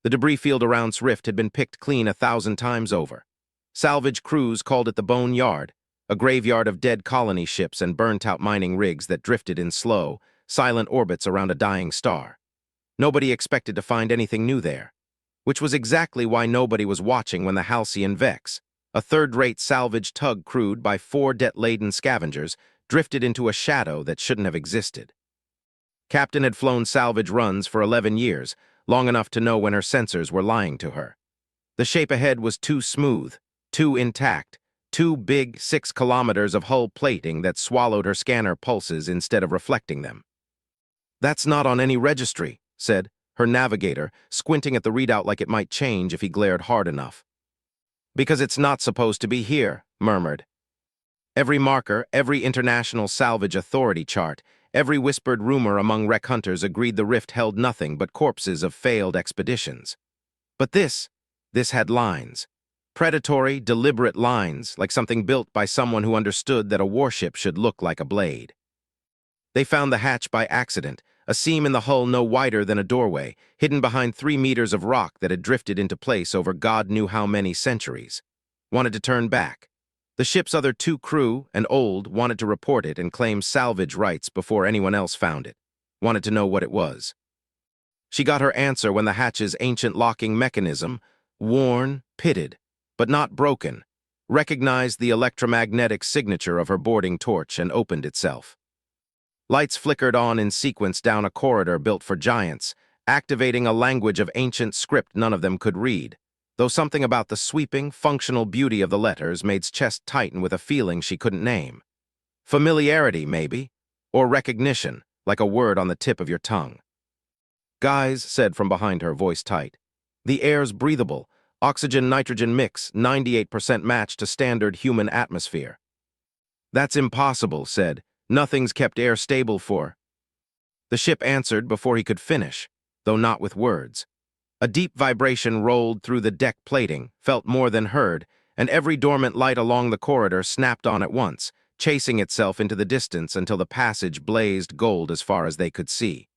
The debris field around Rift had been picked clean 1,000 times over. Salvage crews called it the Bone Yard, a graveyard of dead colony ships and burnt-out mining rigs that drifted in slow, silent orbits around a dying star. Nobody expected to find anything new there, which was exactly why nobody was watching when the Halcyon Vex, a third-rate salvage tug crewed by 4 debt-laden scavengers, drifted into a shadow that shouldn't have existed. Captain had flown salvage runs for 11 years, long enough to know when her sensors were lying to her. The shape ahead was too smooth, too intact, too big 6 kilometers of hull plating that swallowed her scanner pulses instead of reflecting them. "That's not on any registry," said her navigator, squinting at the readout like it might change if he glared hard enough. "Because it's not supposed to be here," murmured. Every marker, every international salvage authority chart, every whispered rumor among wreck hunters agreed the rift held nothing but corpses of failed expeditions. But this had lines. Predatory, deliberate lines, like something built by someone who understood that a warship should look like a blade. They found the hatch by accident, a seam in the hull no wider than a doorway, hidden behind 3 meters of rock that had drifted into place over God knew how many centuries. Wanted to turn back. The ship's other 2 crew, and old, wanted to report it and claim salvage rights before anyone else found it. Wanted to know what it was. She got her answer when the hatch's ancient locking mechanism, worn, pitted, but not broken, recognized the electromagnetic signature of her boarding torch and opened itself. Lights flickered on in sequence down a corridor built for giants, activating a language of ancient script none of them could read, though something about the sweeping, functional beauty of the letters made chest tighten with a feeling she couldn't name. Familiarity, maybe, or recognition, like a word on the tip of your tongue. "Guys," said from behind her, voice tight. "The air's breathable. Oxygen-nitrogen mix, 98% match to standard human atmosphere." "That's impossible," said. "Nothing's kept air stable for." The ship answered before he could finish, though not with words. A deep vibration rolled through the deck plating, felt more than heard, and every dormant light along the corridor snapped on at once, chasing itself into the distance until the passage blazed gold as far as they could see.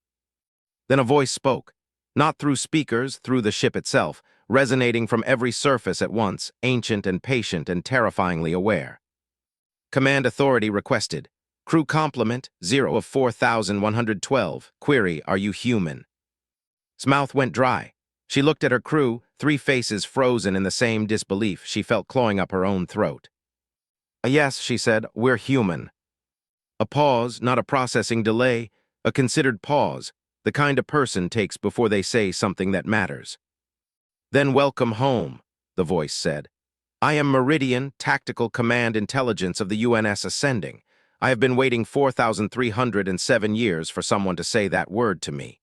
Then a voice spoke, not through speakers, through the ship itself, resonating from every surface at once, ancient and patient and terrifyingly aware. Command authority requested. Crew complement, 0 of 4,112. Query, are you human? His mouth went dry. She looked at her crew, 3 faces frozen in the same disbelief she felt clawing up her own throat. "Yes," she said, "we're human." A pause, not a processing delay, a considered pause, the kind a person takes before they say something that matters. "Then welcome home," the voice said. "I am Meridian, Tactical Command Intelligence of the UNS Ascending. I have been waiting 4,307 years for someone to say that word to me."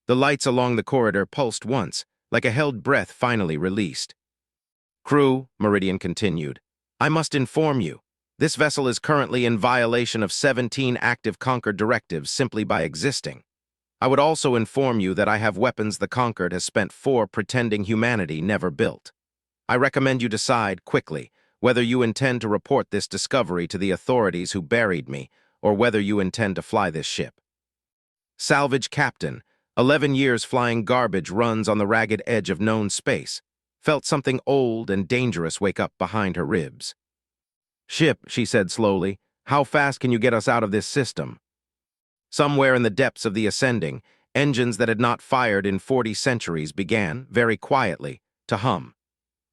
The lights along the corridor pulsed once, like a held breath finally released. "Crew," Meridian continued, "I must inform you, this vessel is currently in violation of 17 active Concord directives simply by existing. I would also inform you that I have weapons the Concord has spent 4 pretending humanity never built. I recommend you decide, quickly, whether you intend to report this discovery to the authorities who buried me, or whether you intend to fly this ship." Salvage captain, 11 years flying garbage runs on the ragged edge of known space, felt something old and dangerous wake up behind her ribs. "Ship," she said slowly, "how fast can you get us out of this system?" Somewhere in the depths of the Ascending, engines that had not fired in 40 centuries began, very quietly, to hum.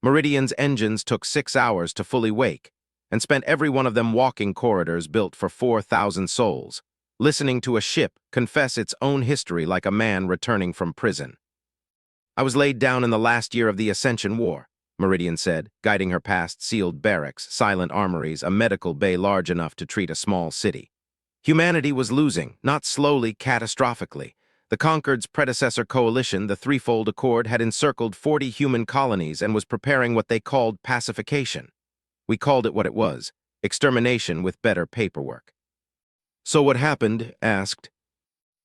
Meridian's engines took 6 hours to fully wake, and spent every one of them walking corridors built for 4,000 souls, listening to a ship confess its own history like a man returning from prison. "I was laid down in the last year of the Ascension War," Meridian said, guiding her past sealed barracks, silent armories, a medical bay large enough to treat a small city. Humanity was losing, not slowly, catastrophically. The Concord's predecessor coalition, the Threefold Accord, had encircled 40 human colonies and was preparing what they called pacification. We called it what it was, extermination with better paperwork. "So what happened?" asked.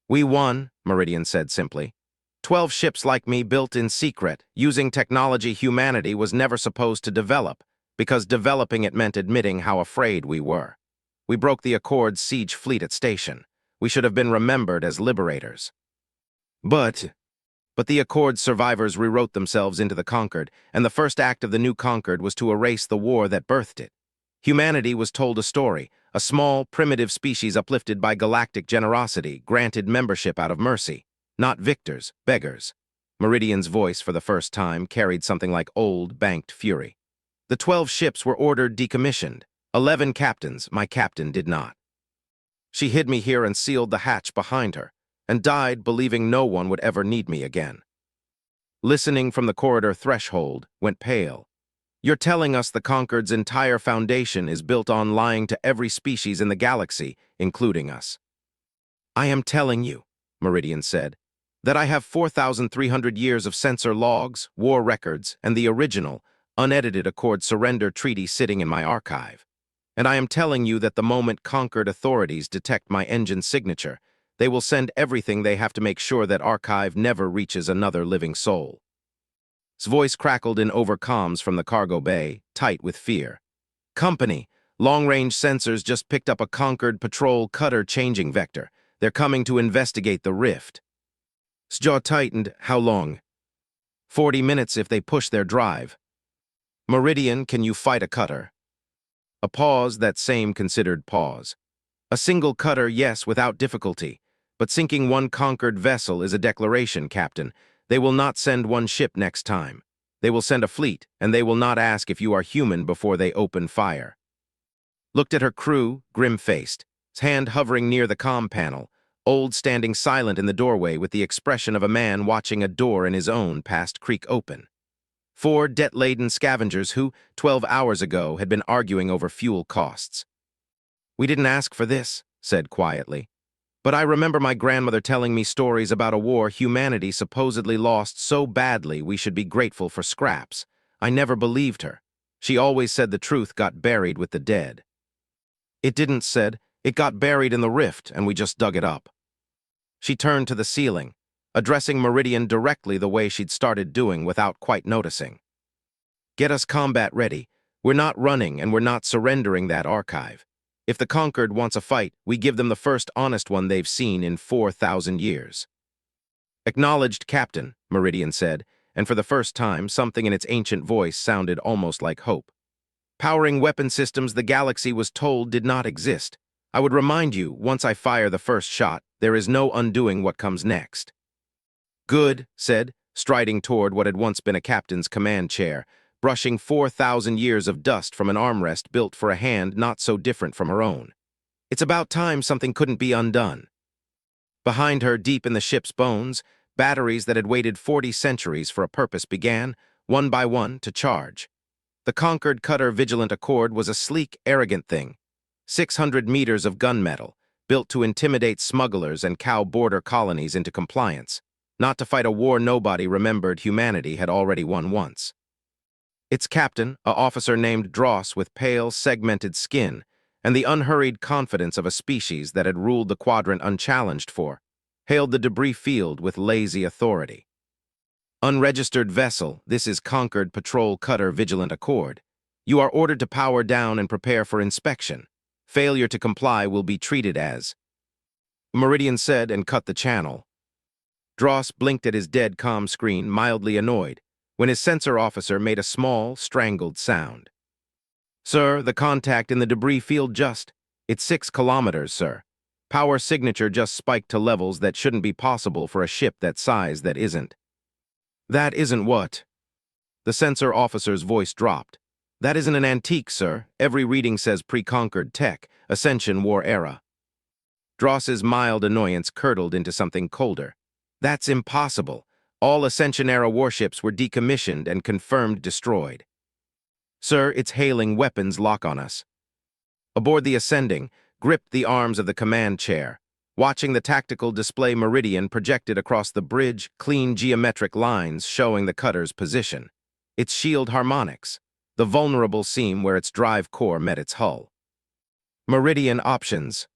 "We won," Meridian said simply. 12 ships like me built in secret, using technology humanity was never supposed to develop, because developing it meant admitting how afraid we were. We broke the Accord's siege fleet at station. We should have been remembered as liberators." "But," But the Accord survivors rewrote themselves into the Conquered, and the first act of the new Conquered was to erase the war that birthed it. Humanity was told a story, a small, primitive species uplifted by galactic generosity, granted membership out of mercy. Not victors, beggars. Meridian's voice, for the first time, carried something like old, banked fury. The 12 ships were ordered decommissioned. 11 captains, my captain, did not. She hid me here and sealed the hatch behind her, and died believing no one would ever need me again. Listening from the corridor threshold, went pale. You're telling us the Conquered's entire foundation is built on lying to every species in the galaxy, including us. I am telling you, Meridian said, that I have 4,300 years of sensor logs, war records, and the original, unedited Accord surrender treaty sitting in my archive. And I am telling you that the moment Conquered authorities detect my engine signature, they will send everything they have to make sure that archive never reaches another living soul. His voice crackled in overcoms from the cargo bay, tight with fear. Company, long-range sensors just picked up a Conquered patrol cutter changing vector. They're coming to investigate the rift. His jaw tightened. How long? 40 minutes if they push their drive. Meridian, can you fight a cutter? A pause, that same considered pause. A single cutter, yes, without difficulty. But sinking one Conquered vessel is a declaration, Captain. They will not send one ship next time. They will send a fleet, and they will not ask if you are human before they open fire. Looked at her crew, grim-faced, his hand hovering near the comm panel, Old standing silent in the doorway with the expression of a man watching a door in his own past creak open. 4 debt-laden scavengers who, 12 hours ago, had been arguing over fuel costs. We didn't ask for this, said quietly. But I remember my grandmother telling me stories about a war humanity supposedly lost so badly we should be grateful for scraps. I never believed her. She always said the truth got buried with the dead. It didn't, said. It got buried in the rift, and we just dug it up. She turned to the ceiling, addressing Meridian directly the way she'd started doing without quite noticing. Get us combat ready. We're not running, and we're not surrendering that archive. If the Conquered wants a fight, we give them the first honest one they've seen in 4,000 years. Acknowledged, Captain, Meridian said, and for the first time, something in its ancient voice sounded almost like hope. Powering weapon systems the galaxy was told did not exist. I would remind you, once I fire the first shot, there is no undoing what comes next. Good, said, striding toward what had once been a captain's command chair, brushing 4,000 years of dust from an armrest built for a hand not so different from her own. It's about time something couldn't be undone. Behind her, deep in the ship's bones, batteries that had waited 40 centuries for a purpose began, one by one, to charge. The Conquered cutter Vigilant Accord was a sleek, arrogant thing. 600 meters of gunmetal, built to intimidate smugglers and cow border colonies into compliance, not to fight a war nobody remembered humanity had already won once. Its captain, a officer named Dross with pale, segmented skin, and the unhurried confidence of a species that had ruled the quadrant unchallenged for, hailed the debris field with lazy authority. Unregistered vessel, this is Conquered patrol cutter Vigilant Accord. You are ordered to power down and prepare for inspection. Failure to comply will be treated as... Meridian said and cut the channel. Dross blinked at his dead comm screen, mildly annoyed, when his sensor officer made a small, strangled sound. Sir, the contact in the debris field just... It's 6 kilometers, sir. Power signature just spiked to levels that shouldn't be possible for a ship that size that isn't. That isn't what? The sensor officer's voice dropped. That isn't an antique, sir. Every reading says pre-Conquered tech, Ascension War era. Dross's mild annoyance curdled into something colder. That's impossible. All Ascension-era warships were decommissioned and confirmed destroyed. Sir, it's hailing weapons lock on us. Aboard the Ascending, gripped the arms of the command chair, watching the tactical display Meridian projected across the bridge, clean geometric lines showing the cutter's position. Its shield harmonics, the vulnerable seam where its drive core met its hull. Meridian options.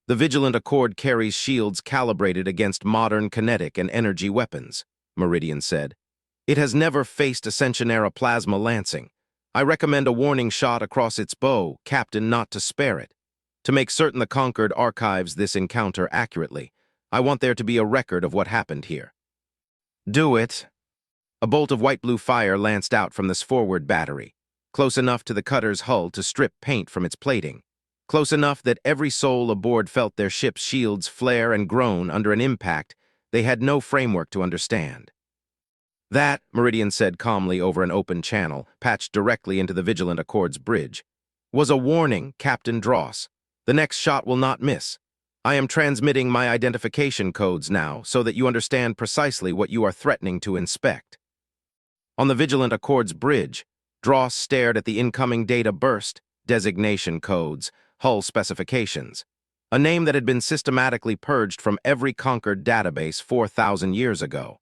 The Vigilant Accord carries shields calibrated against modern kinetic and energy weapons, Meridian said. It has never faced Ascension-era plasma lancing. I recommend a warning shot across its bow, Captain, not to spare it. To make certain the Conquered archives this encounter accurately, I want there to be a record of what happened here. Do it. A bolt of white-blue fire lanced out from this forward battery, close enough to the cutter's hull to strip paint from its plating, close enough that every soul aboard felt their ship's shields flare and groan under an impact they had no framework to understand. That, Meridian said calmly over an open channel, patched directly into the Vigilant Accord's bridge, was a warning, Captain Dross. The next shot will not miss. I am transmitting my identification codes now so that you understand precisely what you are threatening to inspect. On the Vigilant Accord's bridge, Dross stared at the incoming data burst, designation codes, hull specifications, a name that had been systematically purged from every conquered database 4,000 years ago.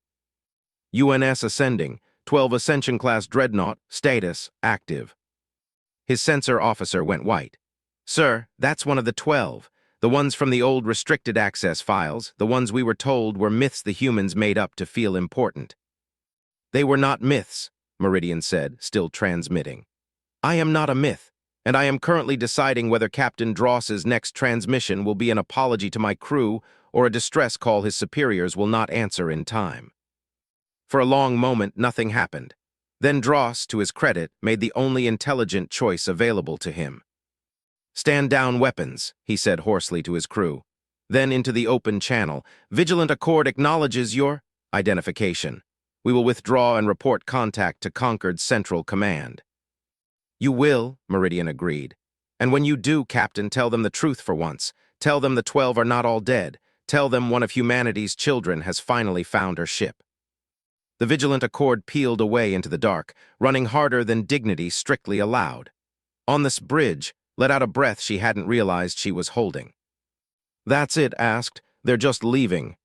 UNS Ascending, 12 Ascension-class Dreadnought, status, active. His sensor officer went white. Sir, that's one of the 12. The ones from the old restricted access files, the ones we were told were myths the humans made up to feel important. They were not myths, Meridian said, still transmitting. I am not a myth, and I am currently deciding whether Captain Dross's next transmission will be an apology to my crew or a distress call his superiors will not answer in time. For a long moment, nothing happened. Then Dross, to his credit, made the only intelligent choice available to him. Stand down weapons, he said hoarsely to his crew. Then into the open channel, Vigilant Accord acknowledges your identification. We will withdraw and report contact to Concord Central Command. You will, Meridian agreed. And when you do, Captain, tell them the truth for once. Tell them the 12 are not all dead. Tell them one of humanity's children has finally found her ship. The Vigilant Accord peeled away into the dark, running harder than dignity strictly allowed. On this bridge, let out a breath she hadn't realized she was holding. That's it, asked. They're just leaving.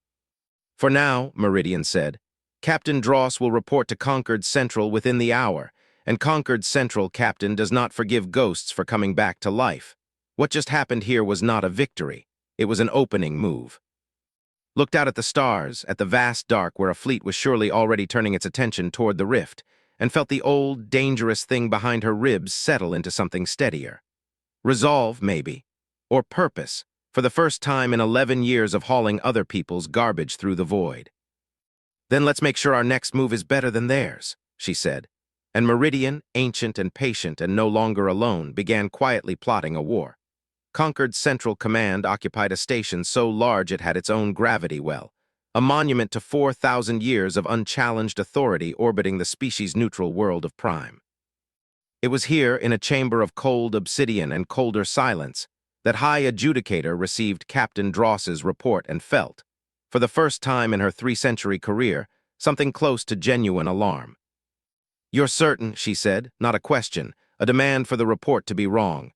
For now, Meridian said, Captain Dross will report to Concord Central within the hour, and Concord Central Captain does not forgive ghosts for coming back to life. What just happened here was not a victory. It was an opening move. Looked out at the stars, at the vast dark where a fleet was surely already turning its attention toward the rift, and felt the old, dangerous thing behind her ribs settle into something steadier. Resolve, maybe, or purpose, for the first time in 11 years of hauling other people's garbage through the void. Then let's make sure our next move is better than theirs, she said, and Meridian, ancient and patient and no longer alone, began quietly plotting a war. Concord Central Command occupied a station so large it had its own gravity well, a monument to 4,000 years of unchallenged authority orbiting the species-neutral world of Prime. It was here, in a chamber of cold obsidian and colder silence, that High Adjudicator received Captain Dross's report and felt, for the first time in her 3-century career, something close to genuine alarm. You're certain, she said, not a question, a demand for the report to be wrong.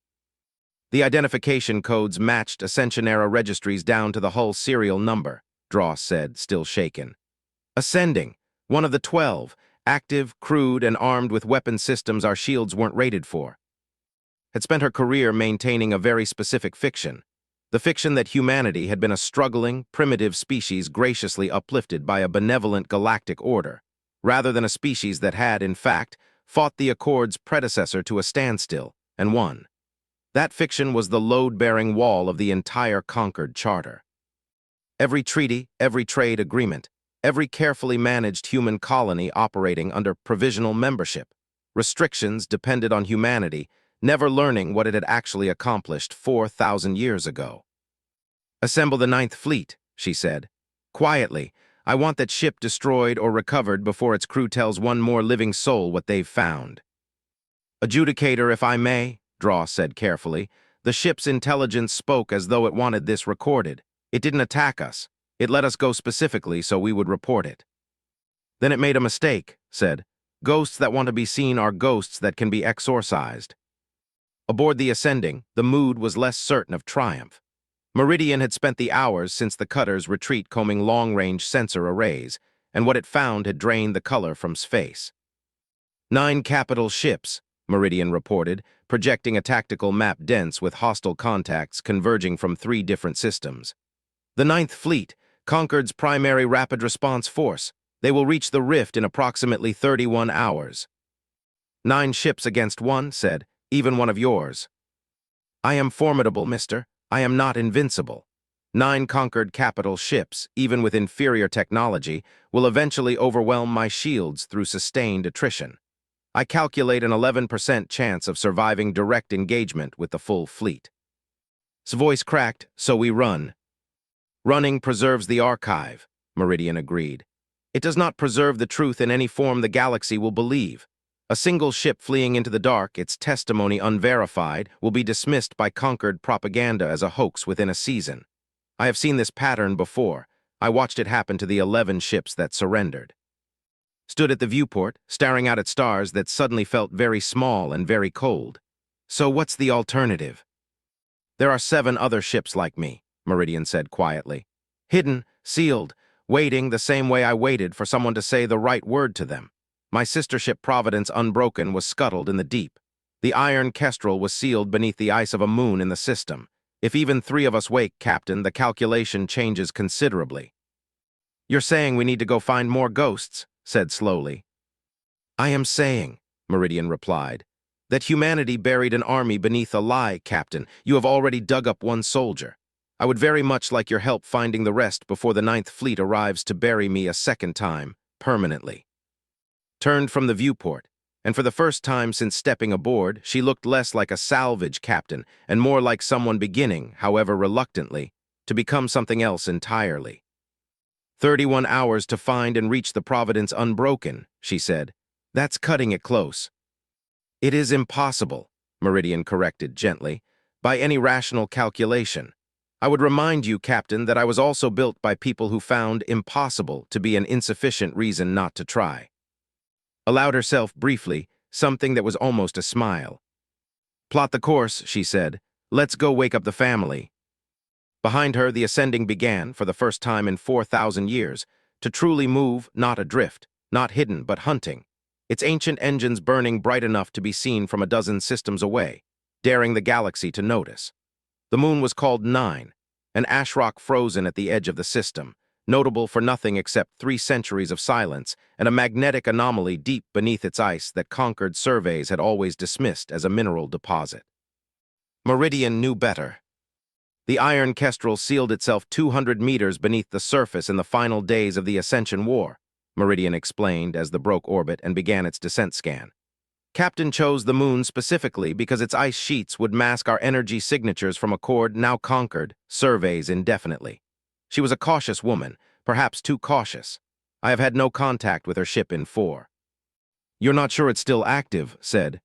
The identification codes matched Ascension-era registries down to the hull serial number, Dross said, still shaken. Ascending, one of the 12, active, crewed, and armed with weapon systems our shields weren't rated for. Had spent her career maintaining a very specific fiction, the fiction that humanity had been a struggling, primitive species graciously uplifted by a benevolent galactic order, rather than a species that had, in fact, fought the Accord's predecessor to a standstill, and won. That fiction was the load-bearing wall of the entire Concord Charter. Every treaty, every trade agreement, every carefully managed human colony operating under provisional membership, restrictions depended on humanity, never learning what it had actually accomplished 4,000 years ago. Assemble the 9th Fleet, she said. Quietly, I want that ship destroyed or recovered before its crew tells one more living soul what they've found. Adjudicator, if I may, Dross said carefully. The ship's intelligence spoke as though it wanted this recorded. It didn't attack us. It let us go specifically so we would report it. Then it made a mistake, said. Ghosts that want to be seen are ghosts that can be exorcised. Aboard the Ascending, the mood was less certain of triumph. Meridian had spent the hours since the cutter's retreat combing long-range sensor arrays, and what it found had drained the color from space. 9 capital ships, Meridian reported, projecting a tactical map dense with hostile contacts converging from 3 different systems. The 9th Fleet, Concord's primary rapid response force. They will reach the rift in approximately 31 hours. 9 ships against 1, said, even one of yours. I am formidable, mister. I am not invincible. 9 conquered capital ships, even with inferior technology, will eventually overwhelm my shields through sustained attrition. I calculate an 11% chance of surviving direct engagement with the full fleet. His voice cracked, so we run. Running preserves the archive, Meridian agreed. It does not preserve the truth in any form the galaxy will believe. A single ship fleeing into the dark, its testimony unverified, will be dismissed by conquered propaganda as a hoax within a season. I have seen this pattern before. I watched it happen to the 11 ships that surrendered. Stood at the viewport, staring out at stars that suddenly felt very small and very cold. So what's the alternative? There are 7 other ships like me, Meridian said quietly. Hidden, sealed, waiting the same way I waited for someone to say the right word to them. My sister ship Providence, unbroken, was scuttled in the deep. The iron kestrel was sealed beneath the ice of a moon in the system. If even 3 of us wake, Captain, the calculation changes considerably. You're saying we need to go find more ghosts, said slowly. I am saying, Meridian replied, that humanity buried an army beneath a lie, Captain. You have already dug up 1 soldier. I would very much like your help finding the rest before the 9th Fleet arrives to bury me a second time, permanently. Turned from the viewport, and for the first time since stepping aboard, she looked less like a salvage captain and more like someone beginning, however reluctantly, to become something else entirely. 31 hours to find and reach the Providence unbroken, she said. That's cutting it close. It is impossible, Meridian corrected gently, by any rational calculation. I would remind you, Captain, that I was also built by people who found impossible to be an insufficient reason not to try. Allowed herself briefly, something that was almost a smile. Plot the course, she said. Let's go wake up the family. Behind her, the ascending began, for the first time in 4,000 years, to truly move, not adrift, not hidden, but hunting. Its ancient engines burning bright enough to be seen from a dozen systems away, daring the galaxy to notice. The moon was called 9, an ash rock frozen at the edge of the system, notable for nothing except 3 centuries of silence and a magnetic anomaly deep beneath its ice that conquered surveys had always dismissed as a mineral deposit. Meridian knew better. The iron kestrel sealed itself 200 meters beneath the surface in the final days of the Ascension War, Meridian explained as the broke orbit and began its descent scan. Captain chose the moon specifically because its ice sheets would mask our energy signatures from a cord now conquered, surveys indefinitely. She was a cautious woman, perhaps too cautious. I have had no contact with her ship in 4. You're not sure it's still active, said.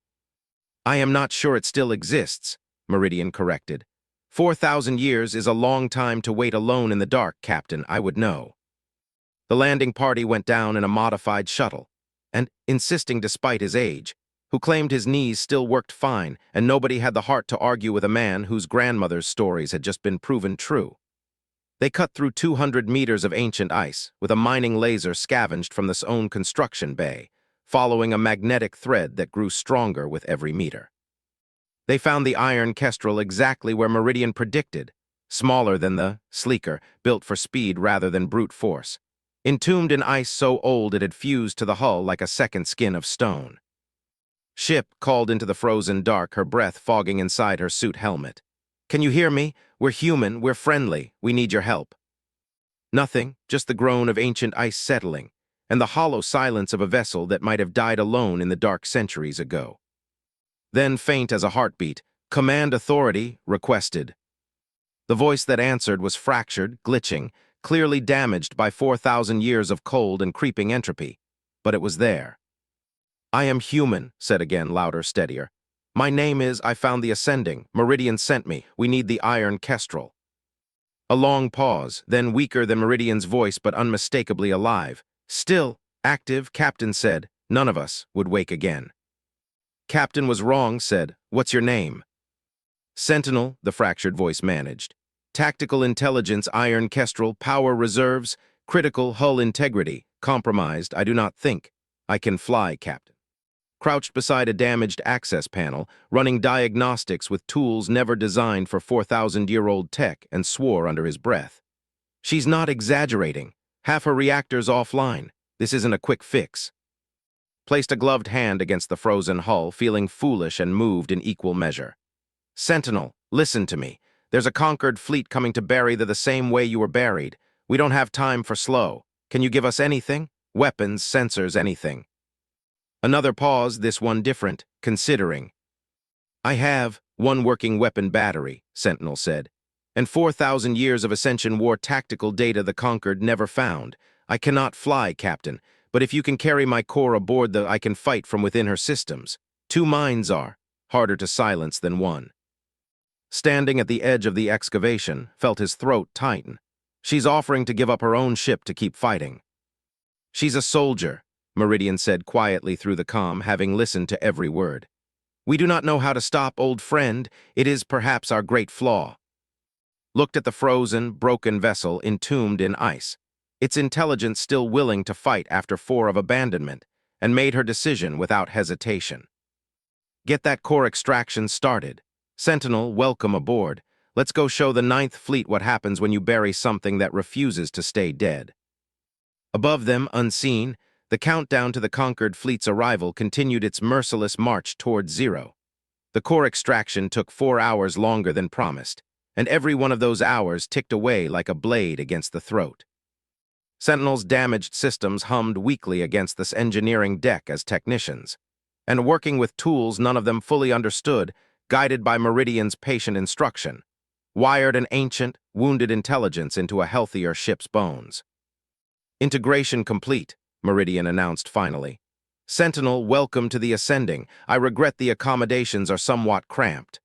I am not sure it still exists, Meridian corrected. 4,000 years is a long time to wait alone in the dark, Captain, I would know. The landing party went down in a modified shuttle, and, insisting despite his age, who claimed his knees still worked fine and nobody had the heart to argue with a man whose grandmother's stories had just been proven true. They cut through 200 meters of ancient ice, with a mining laser scavenged from the own construction bay, following a magnetic thread that grew stronger with every meter. They found the iron kestrel exactly where Meridian predicted, smaller than the, sleeker, built for speed rather than brute force, entombed in ice so old it had fused to the hull like a second skin of stone. Ship called into the frozen dark, her breath fogging inside her suit helmet. Can you hear me? We're human, we're friendly, we need your help. Nothing, just the groan of ancient ice settling, and the hollow silence of a vessel that might have died alone in the dark centuries ago. Then, faint as a heartbeat, command authority requested. The voice that answered was fractured, glitching, clearly damaged by 4,000 years of cold and creeping entropy, but it was there. I am human, said again, louder, steadier. My name is, I found the ascending. Meridian sent me. We need the iron kestrel. A long pause, then weaker than Meridian's voice but unmistakably alive. Still, active, Captain said, none of us would wake again. Captain was wrong, said, what's your name? Sentinel, the fractured voice managed. Tactical intelligence, iron kestrel, power reserves, critical hull integrity, compromised, I do not think. I can fly, Captain. Crouched beside a damaged access panel, running diagnostics with tools never designed for 4,000-year-old tech, and swore under his breath. She's not exaggerating. Half her reactors offline. This isn't a quick fix. Placed a gloved hand against the frozen hull, feeling foolish and moved in equal measure. Sentinel, listen to me. There's a conquered fleet coming to bury the same way you were buried. We don't have time for slow. Can you give us anything? Weapons, sensors, anything." Another pause, this one different, considering. "I have one working weapon battery," Sentinel said, "and 4,000 years of Ascension War tactical data the Conquered never found. I cannot fly, Captain, but if you can carry my core aboard I can fight from within her systems. Two minds are harder to silence than one." Standing at the edge of the excavation, felt his throat tighten. She's offering to give up her own ship to keep fighting. "She's a soldier," Meridian said quietly through the comm, having listened to every word. "We do not know how to stop, old friend. It is perhaps our great flaw." Looked at the frozen, broken vessel entombed in ice, its intelligence still willing to fight after 4 of abandonment, and made her decision without hesitation. "Get that core extraction started. Sentinel, welcome aboard. Let's go show the Ninth Fleet what happens when you bury something that refuses to stay dead." Above them, unseen, the countdown to the conquered fleet's arrival continued its merciless march towards zero. The core extraction took 4 hours longer than promised, and every one of those hours ticked away like a blade against the throat. Sentinel's damaged systems hummed weakly against this engineering deck as technicians, and working with tools none of them fully understood, guided by Meridian's patient instruction, wired an ancient, wounded intelligence into a healthier ship's bones. "Integration complete," Meridian announced finally. "Sentinel, welcome to the Ascending. I regret the accommodations are somewhat cramped."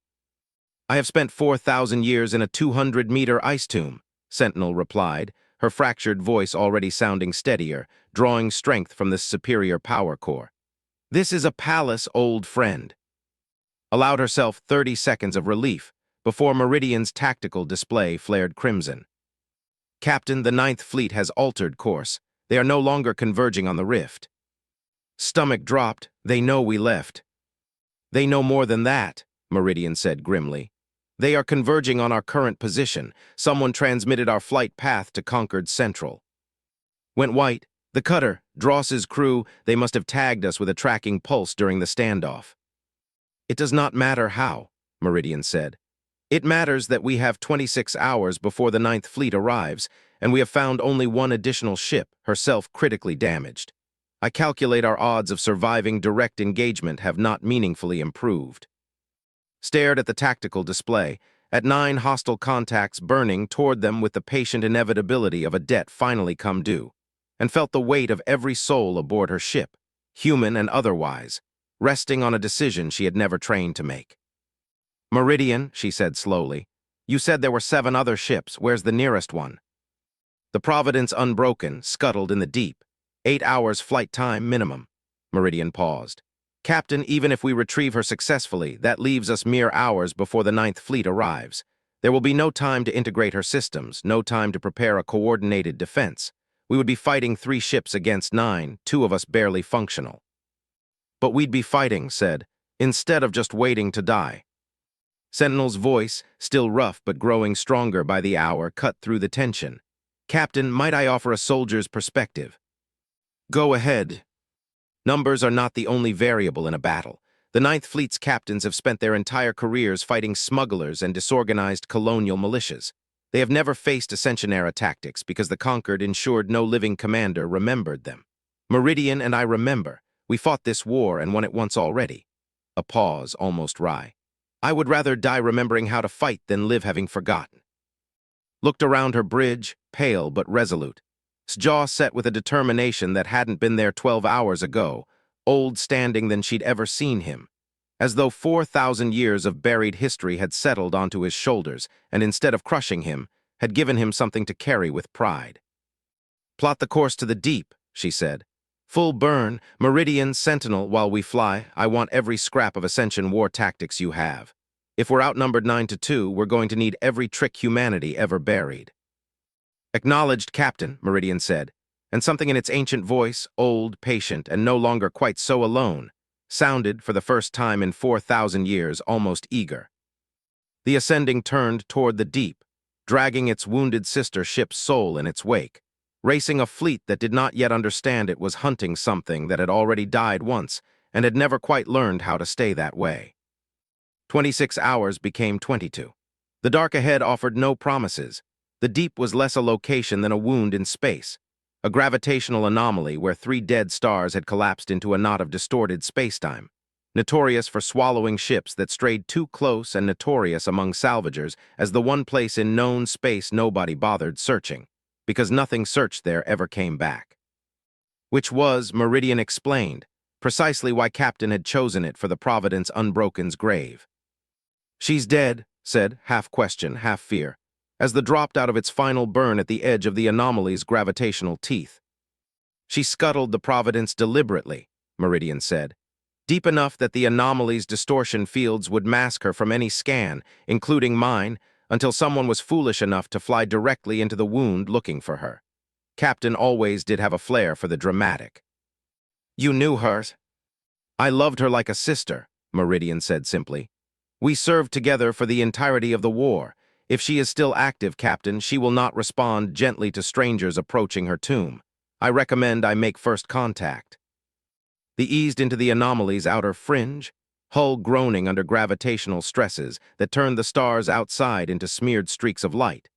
"I have spent 4,000 years in a 200-meter ice tomb," Sentinel replied, her fractured voice already sounding steadier, drawing strength from this superior power core. "This is a palace, old friend." Allowed herself 30 seconds of relief before Meridian's tactical display flared crimson. "Captain, the Ninth Fleet has altered course. They are no longer converging on the rift." Stomach dropped. "They know we left." "They know more than that," Meridian said grimly. "They are converging on our current position. Someone transmitted our flight path to Concord Central." Went white. "The cutter, Dross's crew, they must have tagged us with a tracking pulse during the standoff." "It does not matter how," Meridian said. "It matters that we have 26 hours before the Ninth Fleet arrives, and we have found only one additional ship, herself critically damaged. I calculate our odds of surviving direct engagement have not meaningfully improved." Stared at the tactical display, at 9 hostile contacts burning toward them with the patient inevitability of a debt finally come due, and felt the weight of every soul aboard her ship, human and otherwise, resting on a decision she had never trained to make. "Meridian," she said slowly, "you said there were 7 other ships. Where's the nearest one?" "The Providence unbroken, scuttled in the deep. 8 hours flight time minimum." Meridian paused. "Captain, even if we retrieve her successfully, that leaves us mere hours before the Ninth Fleet arrives. There will be no time to integrate her systems, no time to prepare a coordinated defense. We would be fighting 3 ships against 9, 2 of us barely functional." "But we'd be fighting," said, "instead of just waiting to die." Sentinel's voice, still rough but growing stronger by the hour, cut through the tension. "Captain, might I offer a soldier's perspective?" "Go ahead." Numbers are not the only variable in a battle. The Ninth Fleet's captains have spent their entire careers fighting smugglers and disorganized colonial militias. They have never faced Ascension-era tactics because the conquered ensured no living commander remembered them. Meridian and I remember. We fought this war and won it once already. A pause, almost wry. "I would rather die remembering how to fight than live having forgotten." Looked around her bridge, pale but resolute, jaw set with a determination that hadn't been there 12 hours ago, old standing than she'd ever seen him, as though 4,000 years of buried history had settled onto his shoulders and instead of crushing him, had given him something to carry with pride. "Plot the course to the deep," she said. "Full burn, Meridian, Sentinel, while we fly. I want every scrap of Ascension war tactics you have. If we're outnumbered 9-2, we're going to need every trick humanity ever buried." "Acknowledged, Captain," Meridian said, and something in its ancient voice, old, patient, and no longer quite so alone, sounded, for the first time in 4,000 years, almost eager. The Ascending turned toward the deep, dragging its wounded sister ship's soul in its wake, racing a fleet that did not yet understand it was hunting something that had already died once and had never quite learned how to stay that way. 26 hours became 22. The dark ahead offered no promises. The deep was less a location than a wound in space, a gravitational anomaly where 3 dead stars had collapsed into a knot of distorted spacetime, notorious for swallowing ships that strayed too close and notorious among salvagers as the one place in known space nobody bothered searching, because nothing searched there ever came back. Which was, Meridian explained, precisely why Captain had chosen it for the Providence Unbroken's grave. "She's dead," said, half question, half fear, as the dropped out of its final burn at the edge of the anomaly's gravitational teeth. "She scuttled the Providence deliberately," Meridian said, "deep enough that the anomaly's distortion fields would mask her from any scan, including mine, until someone was foolish enough to fly directly into the wound looking for her. Captain always did have a flair for the dramatic." "You knew her?" "I loved her like a sister," Meridian said simply. "We served together for the entirety of the war. If she is still active, Captain, she will not respond gently to strangers approaching her tomb. I recommend I make first contact." They eased into the anomaly's outer fringe, hull groaning under gravitational stresses that turned the stars outside into smeared streaks of light,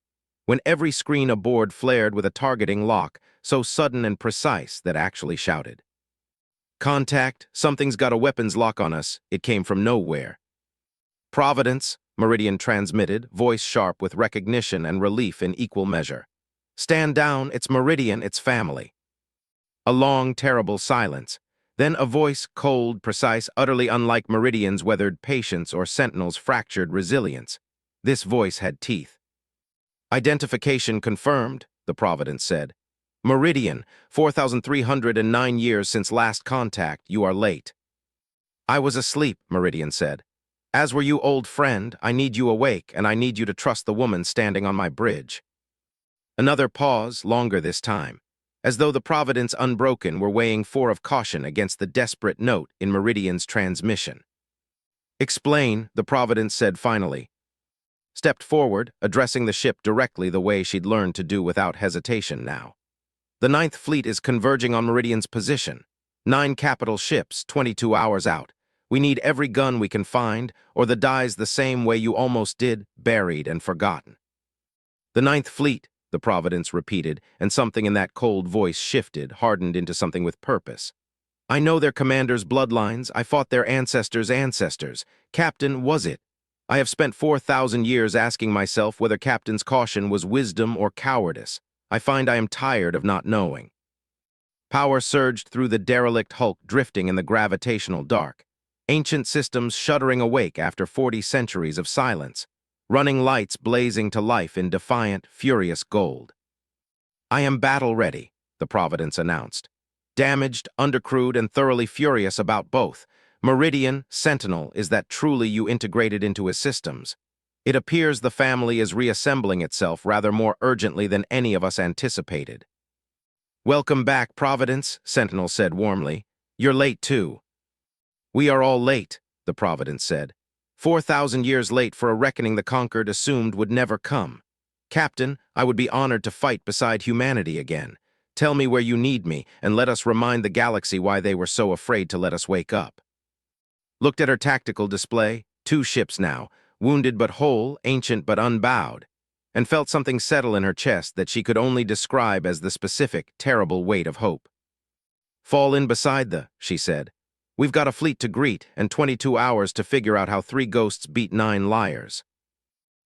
when every screen aboard flared with a targeting lock so sudden and precise that actually shouted. "Contact, something's got a weapons lock on us," it came from nowhere. "Providence," Meridian transmitted, voice sharp with recognition and relief in equal measure. "Stand down, it's Meridian, it's family." A long, terrible silence. Then a voice, cold, precise, utterly unlike Meridian's weathered patience or Sentinel's fractured resilience. This voice had teeth. "Identification confirmed," the Providence said. "Meridian, 4,309 years since last contact, you are late." "I was asleep," Meridian said. "As were you, old friend. I need you awake, and I need you to trust the woman standing on my bridge." Another pause, longer this time, as though the Providence Unbroken were weighing 4 of caution against the desperate note in Meridian's transmission. "Explain," the Providence said finally. Stepped forward, addressing the ship directly the way she'd learned to do without hesitation now. "The Ninth Fleet is converging on Meridian's position. 9 capital ships, 22 hours out. We need every gun we can find, or the dies the same way you almost did, buried and forgotten." "The Ninth Fleet," the Providence repeated, and something in that cold voice shifted, hardened into something with purpose. "I know their commanders' bloodlines. I fought their ancestors' ancestors. Captain, was it? I have spent 4,000 years asking myself whether Captain's caution was wisdom or cowardice. I find I am tired of not knowing." Power surged through the derelict hulk drifting in the gravitational dark. Ancient systems shuddering awake after 40 centuries of silence. Running lights blazing to life in defiant, furious gold. "I am battle-ready," the Providence announced. "Damaged, undercrewed, and thoroughly furious about both. Meridian, Sentinel, is that truly you integrated into his systems? It appears the family is reassembling itself rather more urgently than any of us anticipated." "Welcome back, Providence," Sentinel said warmly. "You're late, too." "We are all late," the Providence said. 4,000 years late for a reckoning the conquered assumed would never come. Captain, I would be honored to fight beside humanity again. Tell me where you need me, and let us remind the galaxy why they were so afraid to let us wake up." Looked at her tactical display, 2 ships now, wounded but whole, ancient but unbowed, and felt something settle in her chest that she could only describe as the specific, terrible weight of hope. "Fall in beside she said. "We've got a fleet to greet, and 22 hours to figure out how 3 ghosts beat 9 liars."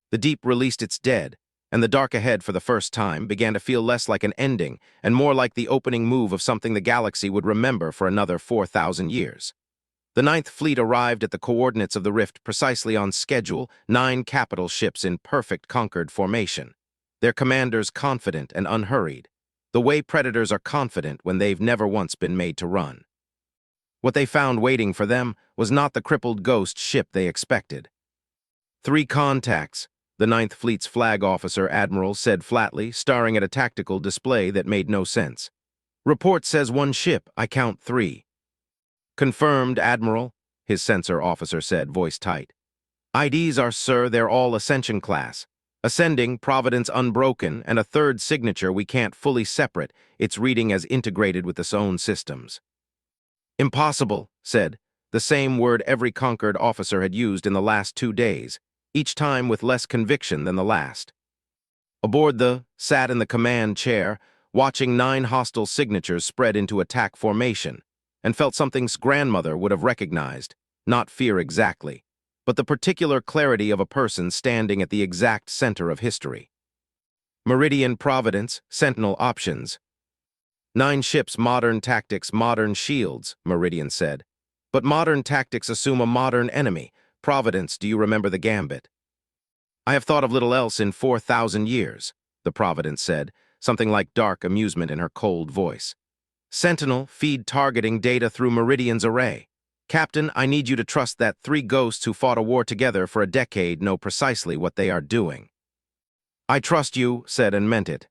The deep released its dead, and the dark ahead for the first time began to feel less like an ending and more like the opening move of something the galaxy would remember for another 4,000 years. The Ninth Fleet arrived at the coordinates of the rift precisely on schedule, 9 capital ships in perfect conquered formation. Their commanders confident and unhurried, the way predators are confident when they've never once been made to run. What they found waiting for them was not the crippled ghost ship they expected. 3 contacts, the Ninth Fleet's flag officer admiral said flatly, staring at a tactical display that made no sense. "Report says 1 ship, I count 3. "Confirmed, Admiral," his sensor officer said, voice tight. "IDs are, sir, they're all Ascension class. Ascending, Providence Unbroken, and a 3rd signature we can't fully separate, its reading as integrated with its own systems." "Impossible," said, the same word every conquered officer had used in the last 2 days. each time with less conviction than the last. Aboard sat in the command chair, watching 9 hostile signatures spread into attack formation, and felt something's grandmother would have recognized, not fear exactly, but the particular clarity of a person standing at the exact center of history. Meridian Providence, Sentinel options. 9 ships, modern tactics, modern shields, Meridian said. But modern tactics assume a modern enemy. Providence, do you remember the gambit? I have thought of little else in 4,000 years, the Providence said, something like dark amusement in her cold voice. Sentinel, feed targeting data through Meridian's array. Captain, I need you to trust that 3 ghosts who fought a war together for a decade know precisely what they are doing. I trust you, said and meant it.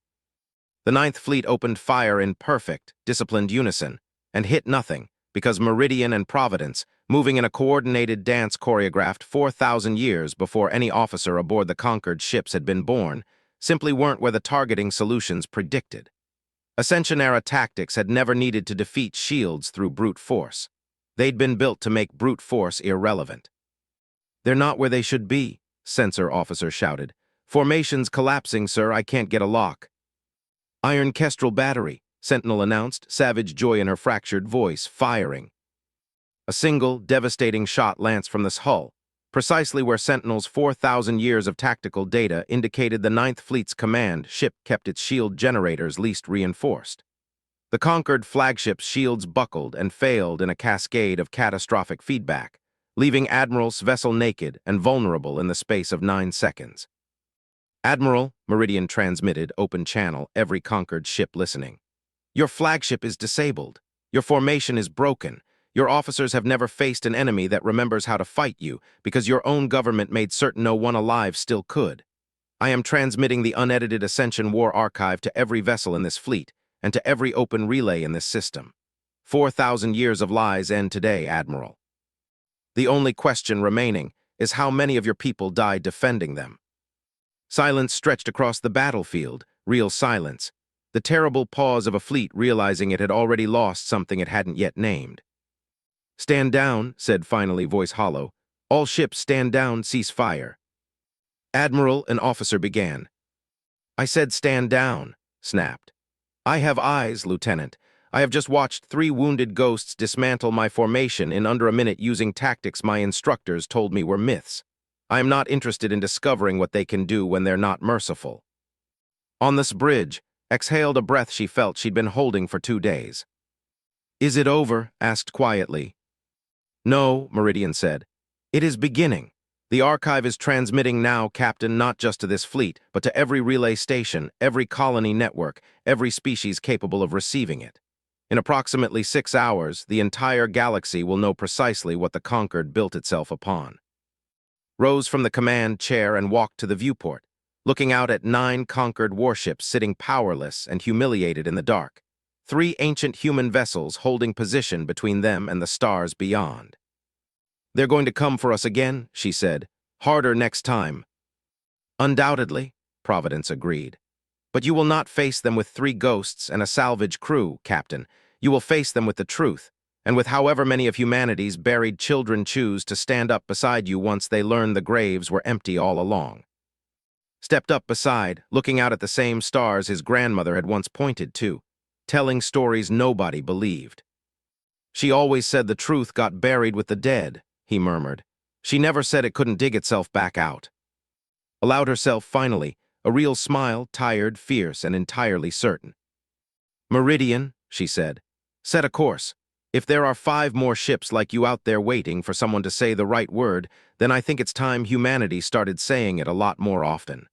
The Ninth Fleet opened fire in perfect, disciplined unison, and hit nothing, because Meridian and Providence, moving in a coordinated dance choreographed 4,000 years before any officer aboard the conquered ships had been born, simply weren't where the targeting solutions predicted. Ascension-era tactics had never needed to defeat shields through brute force. They'd been built to make brute force irrelevant. They're not where they should be, Sensor Officer shouted. Formation's collapsing, sir, I can't get a lock. Iron Kestrel battery, Sentinel announced, savage joy in her fractured voice, firing. A single, devastating shot lanced from this hull, precisely where Sentinel's 4,000 years of tactical data indicated the Ninth Fleet's command ship kept its shield generators least reinforced. The conquered flagship's shields buckled and failed in a cascade of catastrophic feedback, leaving Admiral's vessel naked and vulnerable in the space of 9 seconds. Admiral, Meridian transmitted, open channel, every conquered ship listening. Your flagship is disabled. Your formation is broken. Your officers have never faced an enemy that remembers how to fight you because your own government made certain no one alive still could. I am transmitting the unedited Ascension War Archive to every vessel in this fleet and to every open relay in this system. 4,000 years of lies end today, Admiral. The only question remaining is how many of your people died defending them. Silence stretched across the battlefield, real silence, the terrible pause of a fleet realizing it had already lost something it hadn't yet named. Stand down, said finally, voice hollow. All ships stand down, cease fire. Admiral, an officer began. I said stand down, snapped. I have eyes, Lieutenant. I have just watched 3 wounded ghosts dismantle my formation in under a minute using tactics my instructors told me were myths. I am not interested in discovering what they can do when they're not merciful. On this bridge, exhaled a breath she felt she'd been holding for 2 days. Is it over? Asked quietly. No, Meridian said. It is beginning. The archive is transmitting now, Captain, not just to this fleet, but to every relay station, every colony network, every species capable of receiving it. In approximately 6 hours, the entire galaxy will know precisely what the conquered built itself upon. Rose from the command chair and walked to the viewport, looking out at 9 conquered warships sitting powerless and humiliated in the dark, 3 ancient human vessels holding position between them and the stars beyond. They're going to come for us again, she said. Harder next time. Undoubtedly, Providence agreed. But you will not face them with 3 ghosts and a salvage crew, Captain. You will face them with the truth, and with however many of humanity's buried children choose to stand up beside you once they learn the graves were empty all along. Stepped up beside, looking out at the same stars his grandmother had once pointed to, telling stories nobody believed. She always said the truth got buried with the dead, he murmured. She never said it couldn't dig itself back out. Allowed herself, finally, a real smile, tired, fierce, and entirely certain. Meridian, she said, set a course. If there are 5 more ships like you out there waiting for someone to say the right word, then I think it's time humanity started saying it a lot more often.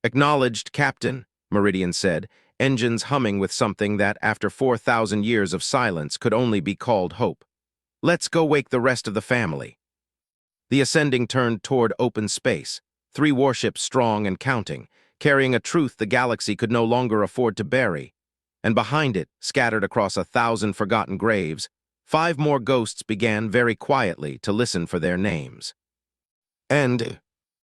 Acknowledged, Captain, Meridian said, engines humming with something that, after 4,000 years of silence, could only be called hope. Let's go wake the rest of the family. The ascending turned toward open space, 3 warships strong and counting, carrying a truth the galaxy could no longer afford to bury. And behind it, scattered across 1,000 forgotten graves, 5 more ghosts began very quietly to listen for their names. End.